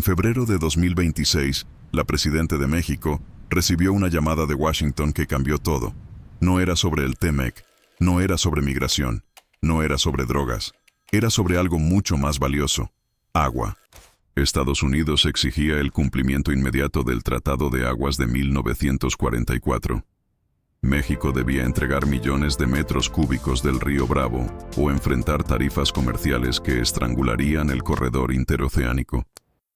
febrero de 2026, la presidenta de México recibió una llamada de Washington que cambió todo. No era sobre el TMEC, no era sobre migración, no era sobre drogas, era sobre algo mucho más valioso: agua. Estados Unidos exigía el cumplimiento inmediato del Tratado de Aguas de 1944. México debía entregar millones de metros cúbicos del río Bravo o enfrentar tarifas comerciales que estrangularían el corredor interoceánico.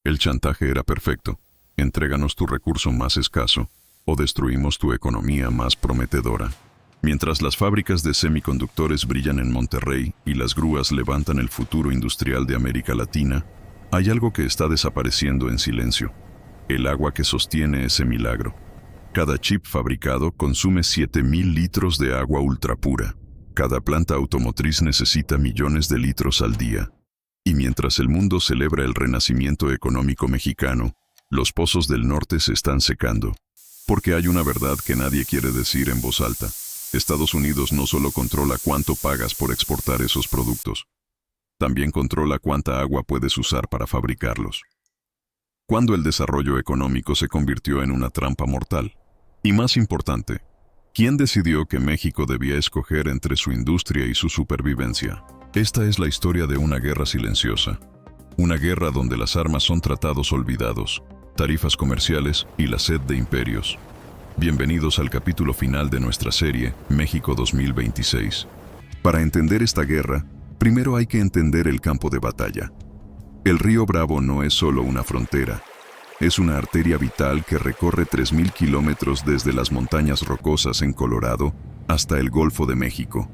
El chantaje era perfecto: entréganos tu recurso más escaso o destruimos tu economía más prometedora. Mientras las fábricas de semiconductores brillan en Monterrey y las grúas levantan el futuro industrial de América Latina, hay algo que está desapareciendo en silencio: el agua que sostiene ese milagro. Cada chip fabricado consume 7,000 litros de agua ultrapura. Cada planta automotriz necesita millones de litros al día. Y mientras el mundo celebra el renacimiento económico mexicano, los pozos del norte se están secando. Porque hay una verdad que nadie quiere decir en voz alta: Estados Unidos no solo controla cuánto pagas por exportar esos productos, también controla cuánta agua puedes usar para fabricarlos. Cuando el desarrollo económico se convirtió en una trampa mortal. Y más importante, ¿quién decidió que México debía escoger entre su industria y su supervivencia? Esta es la historia de una guerra silenciosa. Una guerra donde las armas son tratados olvidados, tarifas comerciales y la sed de imperios. Bienvenidos al capítulo final de nuestra serie, México 2026. Para entender esta guerra, primero hay que entender el campo de batalla. El río Bravo no es solo una frontera. Es una arteria vital que recorre 3,000 kilómetros desde las montañas rocosas en Colorado hasta el Golfo de México.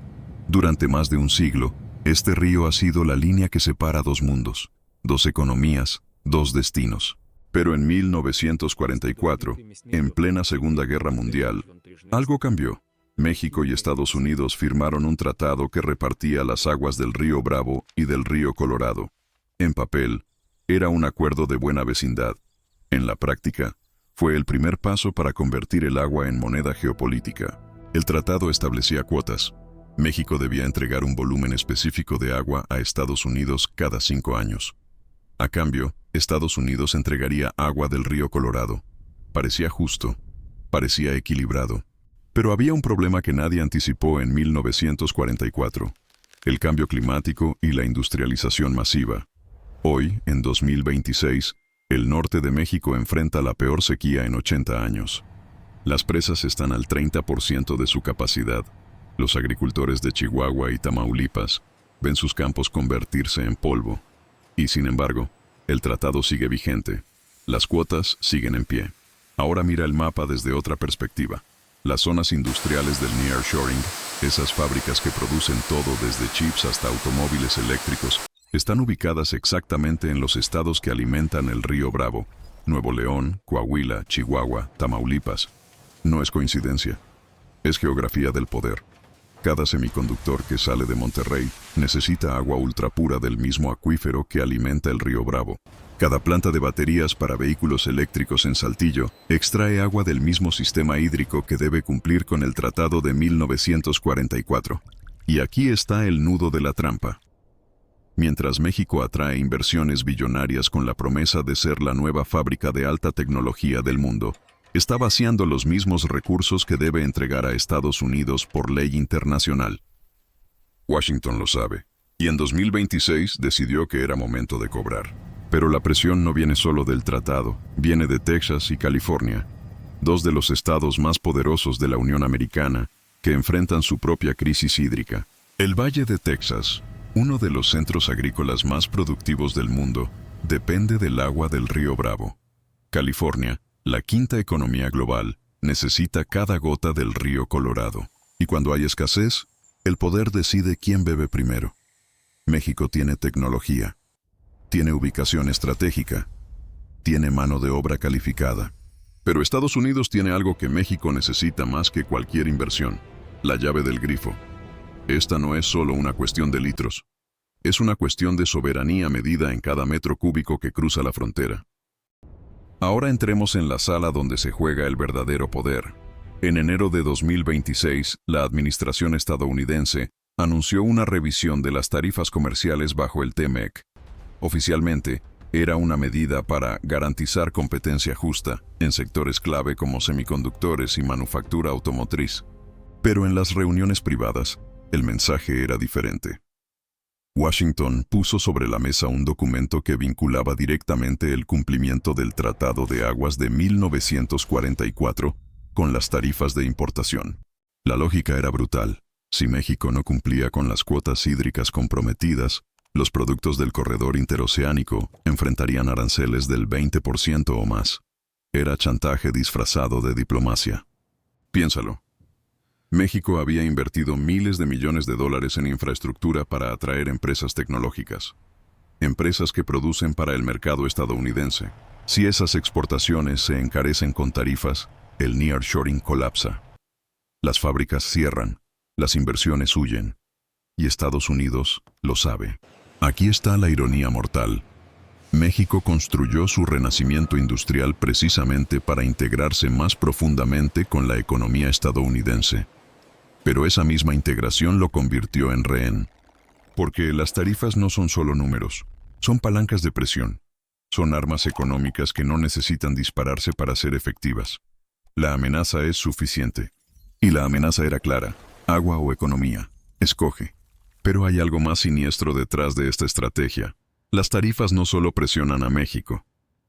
Durante más de un siglo, este río ha sido la línea que separa dos mundos, dos economías, dos destinos. Pero en 1944, en plena Segunda Guerra Mundial, algo cambió. México y Estados Unidos firmaron un tratado que repartía las aguas del río Bravo y del río Colorado. En papel, era un acuerdo de buena vecindad. En la práctica, fue el primer paso para convertir el agua en moneda geopolítica. El tratado establecía cuotas. México debía entregar un volumen específico de agua a Estados Unidos cada 5 años. A cambio, Estados Unidos entregaría agua del río Colorado. Parecía justo, parecía equilibrado. Pero había un problema que nadie anticipó en 1944: el cambio climático y la industrialización masiva. Hoy, en 2026, el norte de México enfrenta la peor sequía en 80 años. Las presas están al 30% de su capacidad. Los agricultores de Chihuahua y Tamaulipas ven sus campos convertirse en polvo. Y sin embargo, el tratado sigue vigente. Las cuotas siguen en pie. Ahora mira el mapa desde otra perspectiva. Las zonas industriales del nearshoring, esas fábricas que producen todo desde chips hasta automóviles eléctricos, están ubicadas exactamente en los estados que alimentan el río Bravo: Nuevo León, Coahuila, Chihuahua, Tamaulipas. No es coincidencia. Es geografía del poder. Cada semiconductor que sale de Monterrey necesita agua ultrapura del mismo acuífero que alimenta el río Bravo. Cada planta de baterías para vehículos eléctricos en Saltillo extrae agua del mismo sistema hídrico que debe cumplir con el Tratado de 1944. Y aquí está el nudo de la trampa. Mientras México atrae inversiones billonarias con la promesa de ser la nueva fábrica de alta tecnología del mundo, está vaciando los mismos recursos que debe entregar a Estados Unidos por ley internacional. Washington lo sabe, y en 2026 decidió que era momento de cobrar. Pero la presión no viene solo del tratado, viene de Texas y California, dos de los estados más poderosos de la Unión Americana, que enfrentan su propia crisis hídrica. El Valle de Texas, uno de los centros agrícolas más productivos del mundo, depende del agua del río Bravo. California, la quinta economía global, necesita cada gota del río Colorado. Y cuando hay escasez, el poder decide quién bebe primero. México tiene tecnología, tiene ubicación estratégica, tiene mano de obra calificada. Pero Estados Unidos tiene algo que México necesita más que cualquier inversión: la llave del grifo. Esta no es solo una cuestión de litros. Es una cuestión de soberanía medida en cada metro cúbico que cruza la frontera. Ahora entremos en la sala donde se juega el verdadero poder. En enero de 2026, la administración estadounidense anunció una revisión de las tarifas comerciales bajo el TMEC. Oficialmente, Era una medida para garantizar competencia justa en sectores clave como semiconductores y manufactura automotriz. Pero en las reuniones privadas, el mensaje era diferente. Washington puso sobre la mesa un documento que vinculaba directamente el cumplimiento del Tratado de Aguas de 1944 con las tarifas de importación. La lógica era brutal. Si México no cumplía con las cuotas hídricas comprometidas, los productos del corredor interoceánico enfrentarían aranceles del 20% o más. Era chantaje disfrazado de diplomacia. Piénsalo. México había invertido miles de millones de dólares en infraestructura para atraer empresas tecnológicas. Empresas que producen para el mercado estadounidense. Si esas exportaciones se encarecen con tarifas, el nearshoring colapsa. Las fábricas cierran, las inversiones huyen. Y Estados Unidos lo sabe. Aquí está la ironía mortal. México construyó su renacimiento industrial precisamente para integrarse más profundamente con la economía estadounidense. Pero esa misma integración lo convirtió en rehén. Porque las tarifas no son solo números, son palancas de presión. Son armas económicas que no necesitan dispararse para ser efectivas. La amenaza es suficiente. Y la amenaza era clara: agua o economía. Escoge. Pero hay algo más siniestro detrás de esta estrategia. Las tarifas no solo presionan a México,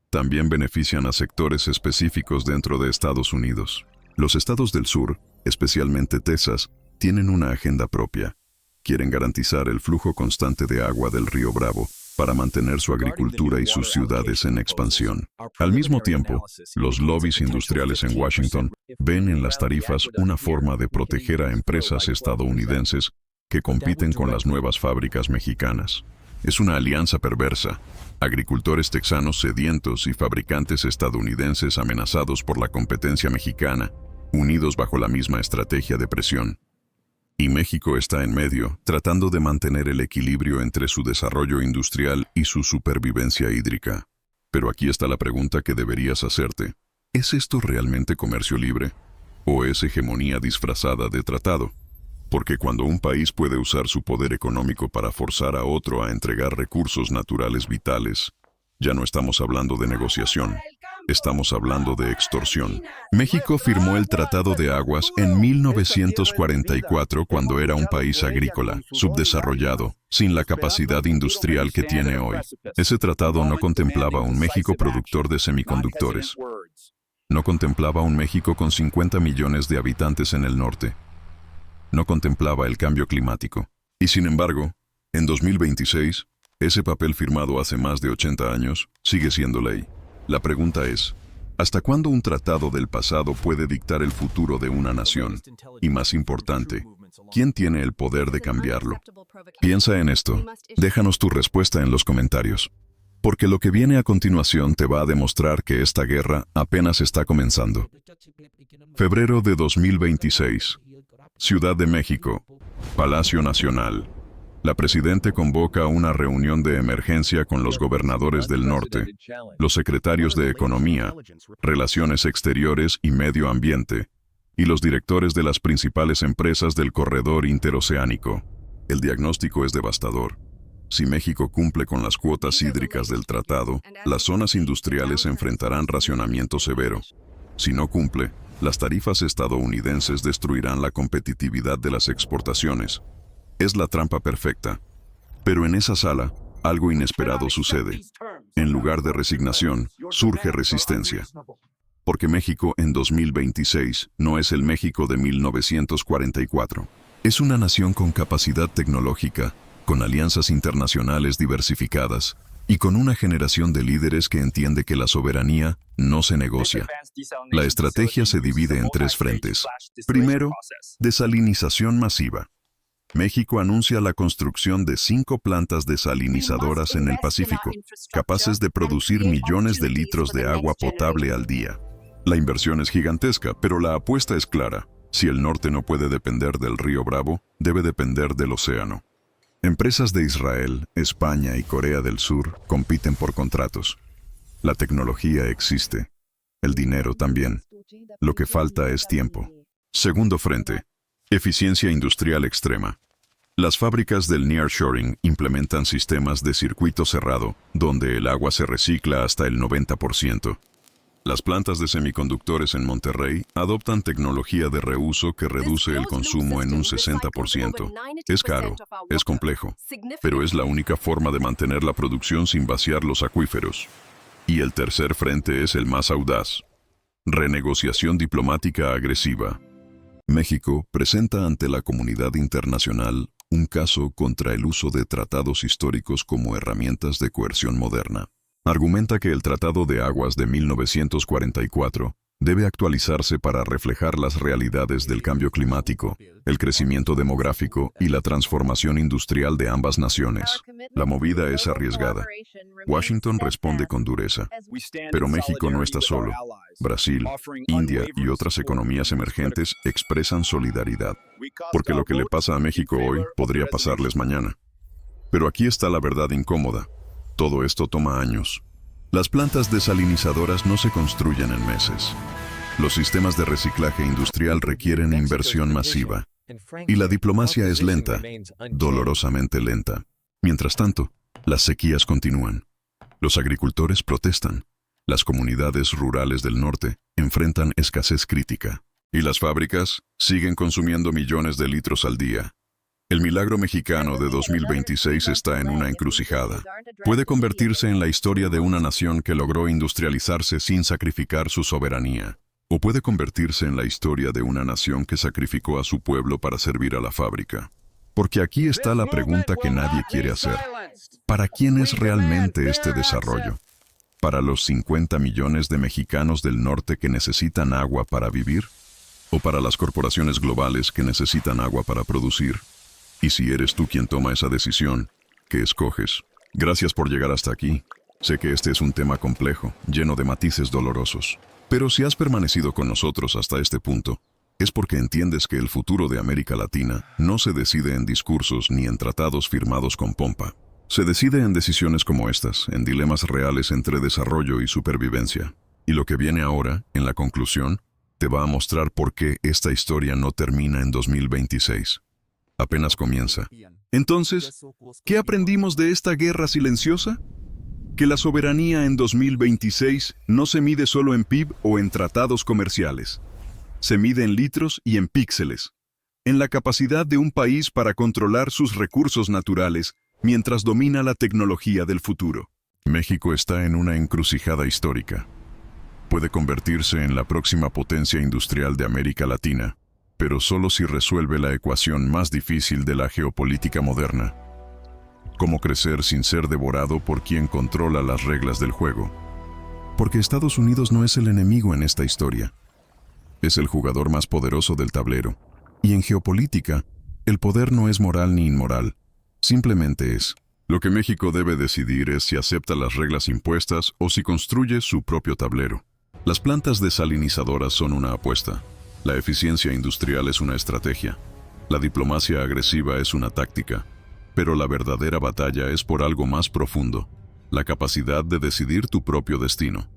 también benefician a sectores específicos dentro de Estados Unidos. Los estados del sur, especialmente Texas, tienen una agenda propia. Quieren garantizar el flujo constante de agua del río Bravo para mantener su agricultura y sus ciudades en expansión. Al mismo tiempo, los lobbies industriales en Washington ven en las tarifas una forma de proteger a empresas estadounidenses que compiten con las nuevas fábricas mexicanas. Es una alianza perversa. Agricultores texanos sedientos y fabricantes estadounidenses amenazados por la competencia mexicana, unidos bajo la misma estrategia de presión. Y México está en medio, tratando de mantener el equilibrio entre su desarrollo industrial y su supervivencia hídrica. Pero aquí está la pregunta que deberías hacerte. ¿Es esto realmente comercio libre? ¿O es hegemonía disfrazada de tratado? Porque cuando un país puede usar su poder económico para forzar a otro a entregar recursos naturales vitales, ya no estamos hablando de negociación, estamos hablando de extorsión. México firmó el Tratado de Aguas en 1944 cuando era un país agrícola, subdesarrollado, sin la capacidad industrial que tiene hoy. Ese tratado no contemplaba un México productor de semiconductores. No contemplaba un México con 50 millones de habitantes en el norte. No contemplaba el cambio climático. Y sin embargo, en 2026, ese papel firmado hace más de 80 años sigue siendo ley. La pregunta es, ¿hasta cuándo un tratado del pasado puede dictar el futuro de una nación? Y más importante, ¿quién tiene el poder de cambiarlo? Piensa en esto. Déjanos tu respuesta en los comentarios. Porque lo que viene a continuación te va a demostrar que esta guerra apenas está comenzando. Febrero de 2026. Ciudad de México, Palacio Nacional. La presidenta convoca una reunión de emergencia con los gobernadores del norte, los secretarios de Economía, Relaciones Exteriores y Medio Ambiente, y los directores de las principales empresas del corredor interoceánico. El diagnóstico es devastador. Si México cumple con las cuotas hídricas del tratado, las zonas industriales enfrentarán racionamiento severo. Si no cumple, las tarifas estadounidenses destruirán la competitividad de las exportaciones. Es la trampa perfecta. Pero en esa sala, algo inesperado sucede. En lugar de resignación, surge resistencia. Porque México en 2026 no es el México de 1944. Es una nación con capacidad tecnológica, con alianzas internacionales diversificadas, y con una generación de líderes que entiende que la soberanía no se negocia. La estrategia se divide en tres frentes. Primero, desalinización masiva. México anuncia la construcción de 5 plantas desalinizadoras en el Pacífico, capaces de producir millones de litros de agua potable al día. La inversión es gigantesca, pero la apuesta es clara. Si el norte no puede depender del río Bravo, debe depender del océano. Empresas de Israel, España y Corea del Sur compiten por contratos. La tecnología existe. El dinero también. Lo que falta es tiempo. Segundo frente. Eficiencia industrial extrema. Las fábricas del nearshoring implementan sistemas de circuito cerrado, donde el agua se recicla hasta el 90%. Las plantas de semiconductores en Monterrey adoptan tecnología de reuso que reduce el consumo en un 60%. Es caro, es complejo, pero es la única forma de mantener la producción sin vaciar los acuíferos. Y el tercer frente es el más audaz: renegociación diplomática agresiva. México presenta ante la comunidad internacional un caso contra el uso de tratados históricos como herramientas de coerción moderna. Argumenta que el Tratado de Aguas de 1944 debe actualizarse para reflejar las realidades del cambio climático, el crecimiento demográfico y la transformación industrial de ambas naciones. La movida es arriesgada. Washington responde con dureza. Pero México no está solo. Brasil, India y otras economías emergentes expresan solidaridad. Porque lo que le pasa a México hoy podría pasarles mañana. Pero aquí está la verdad incómoda. Todo esto toma años. Las plantas desalinizadoras no se construyen en meses. Los sistemas de reciclaje industrial requieren inversión masiva. Y la diplomacia es lenta, dolorosamente lenta. Mientras tanto, las sequías continúan. Los agricultores protestan. Las comunidades rurales del norte enfrentan escasez crítica. Y las fábricas siguen consumiendo millones de litros al día. El milagro mexicano de 2026 está en una encrucijada. Puede convertirse en la historia de una nación que logró industrializarse sin sacrificar su soberanía. O puede convertirse en la historia de una nación que sacrificó a su pueblo para servir a la fábrica. Porque aquí está la pregunta que nadie quiere hacer. ¿Para quién es realmente este desarrollo? ¿Para los 50 millones de mexicanos del norte que necesitan agua para vivir? ¿O para las corporaciones globales que necesitan agua para producir? Y si eres tú quien toma esa decisión, ¿qué escoges? Gracias por llegar hasta aquí. Sé que este es un tema complejo, lleno de matices dolorosos. Pero si has permanecido con nosotros hasta este punto, es porque entiendes que el futuro de América Latina no se decide en discursos ni en tratados firmados con pompa. Se decide en decisiones como estas, en dilemas reales entre desarrollo y supervivencia. Y lo que viene ahora, en la conclusión, te va a mostrar por qué esta historia no termina en 2026. Apenas comienza. Entonces, ¿qué aprendimos de esta guerra silenciosa? Que la soberanía en 2026 no se mide solo en PIB o en tratados comerciales. Se mide en litros y en píxeles. En la capacidad de un país para controlar sus recursos naturales mientras domina la tecnología del futuro. México está en una encrucijada histórica. Puede convertirse en la próxima potencia industrial de América Latina, pero solo si resuelve la ecuación más difícil de la geopolítica moderna. Cómo crecer sin ser devorado por quien controla las reglas del juego. Porque Estados Unidos no es el enemigo en esta historia. Es el jugador más poderoso del tablero. Y en geopolítica, el poder no es moral ni inmoral. Simplemente es. Lo que México debe decidir es si acepta las reglas impuestas o si construye su propio tablero. Las plantas desalinizadoras son una apuesta. La eficiencia industrial es una estrategia. La diplomacia agresiva es una táctica. Pero la verdadera batalla es por algo más profundo, la capacidad de decidir tu propio destino.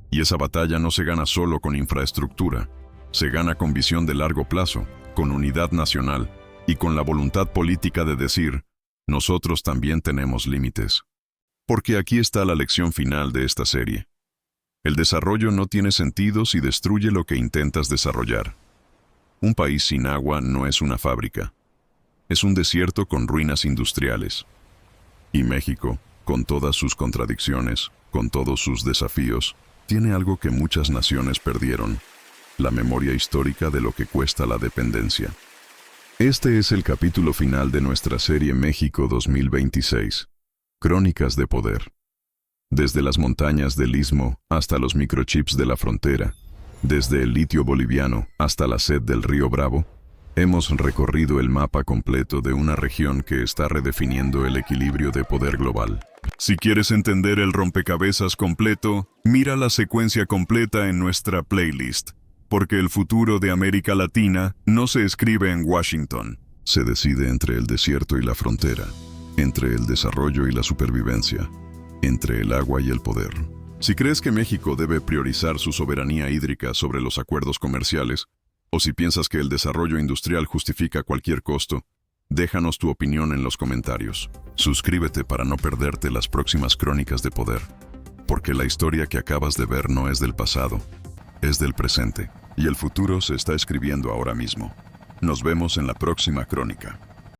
Y esa batalla no se gana solo con infraestructura, se gana con visión de largo plazo, con unidad nacional y con la voluntad política de decir, nosotros también tenemos límites. Porque aquí está la lección final de esta serie. El desarrollo no tiene sentido si destruye lo que intentas desarrollar. Un país sin agua no es una fábrica. Es un desierto con ruinas industriales. Y México, con todas sus contradicciones, con todos sus desafíos, tiene algo que muchas naciones perdieron: la memoria histórica de lo que cuesta la dependencia. Este es el capítulo final de nuestra serie México 2026. Crónicas de poder. Desde las montañas del Istmo hasta los microchips de la frontera, desde el litio boliviano hasta la sed del río Bravo, hemos recorrido el mapa completo de una región que está redefiniendo el equilibrio de poder global. Si quieres entender el rompecabezas completo, mira la secuencia completa en nuestra playlist, porque el futuro de América Latina no se escribe en Washington. Se decide entre el desierto y la frontera, entre el desarrollo y la supervivencia, entre el agua y el poder. Si crees que México debe priorizar su soberanía hídrica sobre los acuerdos comerciales, o si piensas que el desarrollo industrial justifica cualquier costo, Déjanos tu opinión en los comentarios. Suscríbete para no perderte las próximas crónicas de poder, porque la historia que acabas de ver no es del pasado, es del presente, y el futuro se está escribiendo ahora mismo. Nos vemos en la próxima crónica.